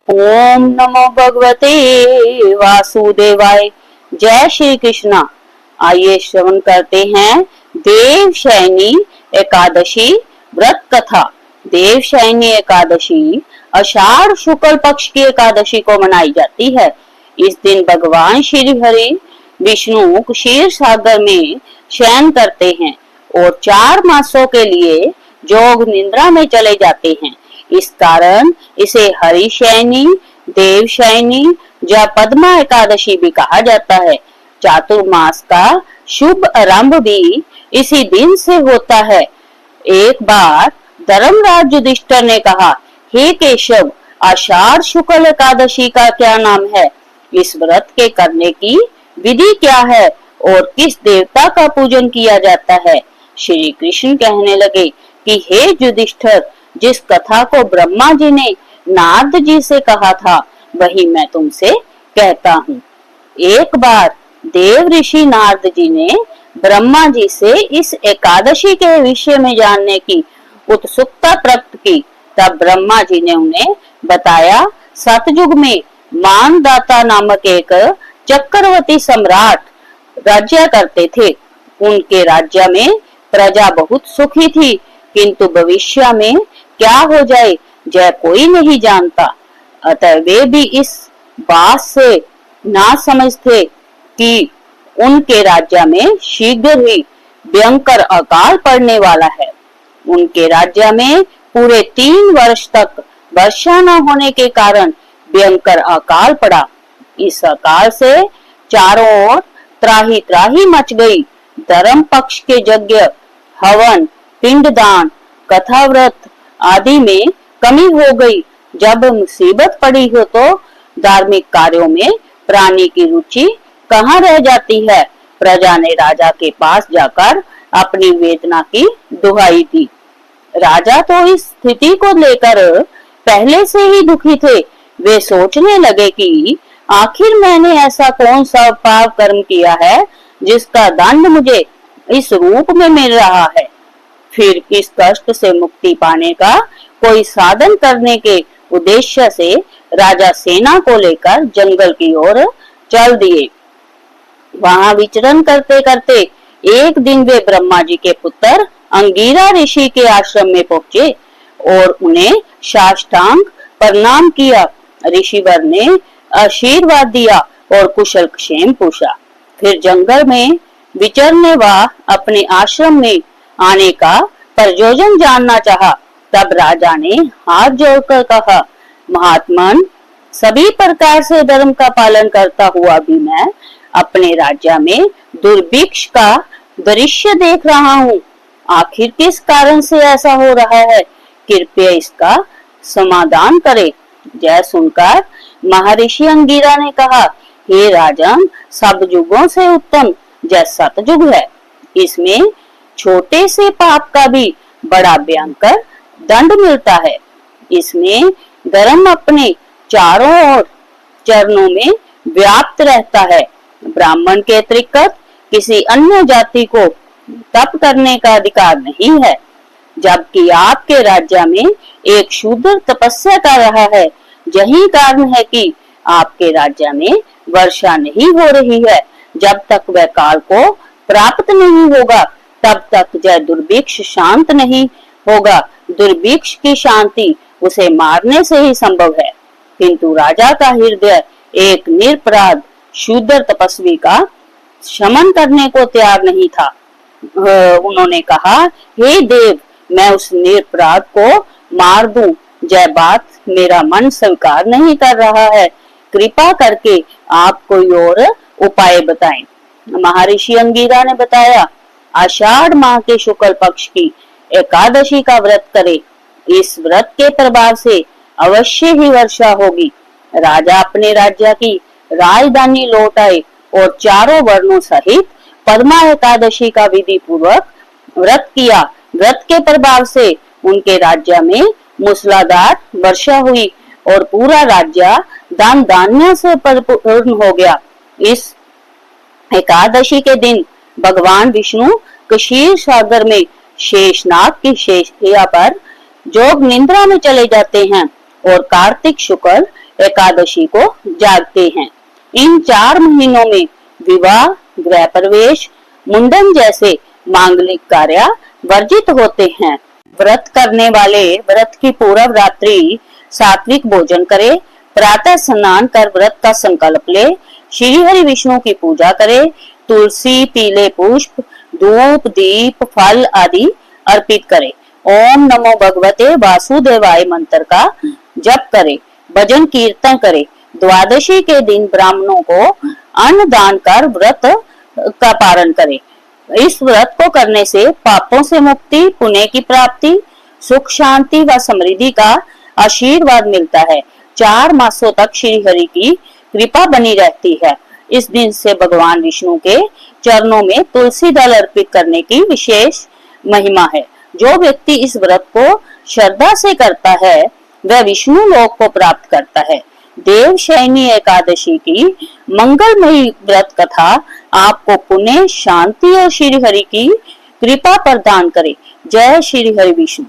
ओम नमो भगवते वासुदेवाय। जय श्री कृष्णा। आइए श्रवण करते हैं देवशयनी एकादशी व्रत कथा। देवशयनी एकादशी आषाढ़ शुक्ल पक्ष की एकादशी को मनाई जाती है। इस दिन भगवान श्री हरि विष्णु क्षीर सागर में शयन करते हैं और 4 मासों के लिए जोग निद्रा में चले जाते हैं। इस कारण इसे हरिशयनी, देवशयनी या पद्मा एकादशी भी कहा जाता है। चातुर्मास का शुभ आरंभ भी इसी दिन से होता है। एक बार धर्मराज युधिष्ठिर ने कहा, हे केशव, आषाढ़ शुक्ल एकादशी का क्या नाम है? इस व्रत के करने की विधि क्या है और किस देवता का पूजन किया जाता है? श्री कृष्ण कहने लगे कि हे युधिष्ठिर, जिस कथा को ब्रह्मा जी ने नारद जी से कहा था वही मैं तुमसे कहता हूँ। एक बार देव ऋषि नारद जी ने ब्रह्मा जी से इस एकादशी के विषय में जानने की उत्सुकता प्रकट की। तब ब्रह्मा जी ने उन्हें बताया, सतयुग में मानदाता नामक एक चक्रवर्ती सम्राट राज्य करते थे। उनके राज्य में प्रजा बहुत सुखी थी, किंतु भविष्य में क्या हो जाए यह कोई नहीं जानता। अतः वे भी इस बात से ना समझते कि उनके राज्य में शीघ्र ही भयंकर अकाल पड़ने वाला है। उनके राज्य में पूरे 3 वर्ष तक वर्षा न होने के कारण भयंकर अकाल पड़ा। इस अकाल से चारों ओर त्राही त्राही मच गई। धर्म पक्ष के यज्ञ, हवन, पिंडदान, कथा व्रत आदि में कमी हो गई। जब मुसीबत पड़ी हो तो धार्मिक कार्यों में प्राणी की रुचि कहाँ रह जाती है। प्रजा ने राजा के पास जाकर अपनी वेदना की दुहाई दी। राजा तो इस स्थिति को लेकर पहले से ही दुखी थे। वे सोचने लगे कि आखिर मैंने ऐसा कौन सा पाप कर्म किया है जिसका दंड मुझे इस रूप में मिल रहा है। फिर इस कष्ट से मुक्ति पाने का कोई साधन करने के उद्देश्य से राजा सेना को लेकर जंगल की ओर चल दिए। वहां विचरण करते करते एक दिन वे ब्रह्मा जी के पुत्र अंगिरा ऋषि के आश्रम में पहुंचे और उन्हें साष्टांग प्रणाम किया। ऋषिवर ने आशीर्वाद दिया और कुशल क्षेम पूछा। फिर जंगल में विचरने व अपने आश्रम में आने का प्रयोजन जानना चाहा। तब राजा ने हाथ जोड़कर कहा, महात्मन, सभी प्रकार से धर्म का पालन करता हुआ भी मैं अपने राज्य में दुर्भिक्ष का दृश्य देख रहा हूँ। आखिर किस कारण से ऐसा हो रहा है? कृपया इसका समाधान करे। यह सुनकर महर्षि अंगिरा ने कहा, हे राजन, सब युगों से उत्तम यह सतयुग है। इसमें छोटे से पाप का भी बड़ा भयंकर दंड मिलता है। इसमें धर्म अपने चारों ओर चरणों में व्याप्त रहता है। ब्राह्मण के अतिरिक्त किसी अन्य जाति को तप करने का अधिकार नहीं है। जबकि आपके राज्य में एक शूद्र तपस्या कर रहा है। यही कारण है कि आपके राज्य में वर्षा नहीं हो रही है। जब तक वह काल को प्राप्त नहीं होगा तब तक यह दुर्भिक्ष शांत नहीं होगा। दुर्भिक्ष की शांति उसे मारने से ही संभव है। किंतु राजा का हृदय एक निरपराध शूद्र तपस्वी का शमन करने को तैयार नहीं था। उन्होंने कहा, हे देव, मैं उस निरपराध को मार दूं, यह बात मेरा मन स्वीकार नहीं कर रहा है। कृपा करके आप कोई और उपाय बताएं। महर्षि अंगिरा ने बताया, आषाढ़ माह के शुक्ल पक्ष की एकादशी का व्रत करे। इस व्रत के प्रभाव से अवश्य ही वर्षा होगी। राजा अपने राज्य की राजधानी लौट आए और चारों वर्णों सहित पद्मा एकादशी का विधि पूर्वक व्रत किया। व्रत के प्रभाव से उनके राज्य में मूसलाधार वर्षा हुई और पूरा राज्य दान धान्य से परिपूर्ण हो गया। इस एकादशी के दिन भगवान विष्णु क्षीर सागर में शेषनाग की शेषक्रिया पर जोग निद्रा में चले जाते हैं और कार्तिक शुक्ल एकादशी को जागते हैं। इन 4 महीनों में विवाह, गृह प्रवेश, मुंडन जैसे मांगलिक कार्य वर्जित होते हैं। व्रत करने वाले व्रत की पूर्व रात्रि सात्विक भोजन करे, प्रातः स्नान कर व्रत का संकल्प ले, श्री हरि विष्णु की पूजा करे, तुलसी, पीले पुष्प, धूप, दीप, फल आदि अर्पित करे, ओम नमो भगवते वासुदेवाय मंत्र का जप करे, भजन कीर्तन करे। द्वादशी के दिन ब्राह्मणों को अन्न दान कर व्रत का पारण करे। इस व्रत को करने से पापों से मुक्ति, पुण्य की प्राप्ति, सुख शांति व समृद्धि का आशीर्वाद मिलता है। 4 मासों तक श्री हरि की कृपा बनी रहती है। इस दिन से भगवान विष्णु के चरणों में तुलसी दल अर्पित करने की विशेष महिमा है। जो व्यक्ति इस व्रत को श्रद्धा से करता है वह विष्णु लोक को प्राप्त करता है। देवशयनी एकादशी की मंगलमयी व्रत कथा आपको पुण्य, शांति और श्री हरि की कृपा प्रदान करे। जय श्री हरि विष्णु।